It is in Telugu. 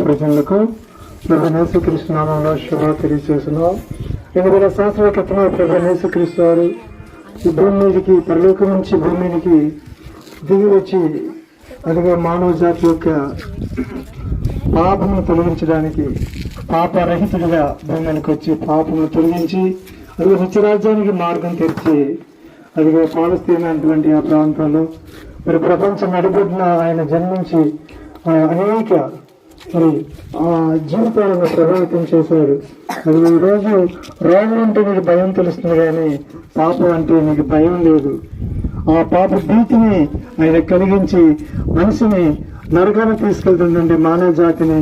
ప్రజలకు యేసుక్రీస్తు నామములో శుభాలు తెలియజేస్తున్నాం. 8,000 సంవత్సరాల క్రితం యేసుక్రీస్తు వారు ఈ భూమి మీదకి, పరలోకం నుంచి భూమి మీదకి దిగి వచ్చి అదిగో మానవ జాతి యొక్క పాపమును తొలగించడానికి పాపరహితుడిగా భూమికి వచ్చి పాపమును తొలగించి అదిగో నిత్యరాజ్యానికి మార్గం తెరిచి అదిగో పాలస్తీనా అటువంటి ఆ ప్రాంతంలో మరి ప్రపంచం నడిబొడ్డున ఆయన జన్మించి అనేక మరి ఆ జీవితాలను ప్రభావితం చేశారు. అది ఈరోజు రోగం అంటే నీకు భయం తెలుస్తుంది, కానీ పాపం అంటే నీకు భయం లేదు. ఆ పాప భీతిని ఆయన కలిగించి మనిషిని నరకాన్ని తీసుకెళ్తుందంటే మానవ జాతిని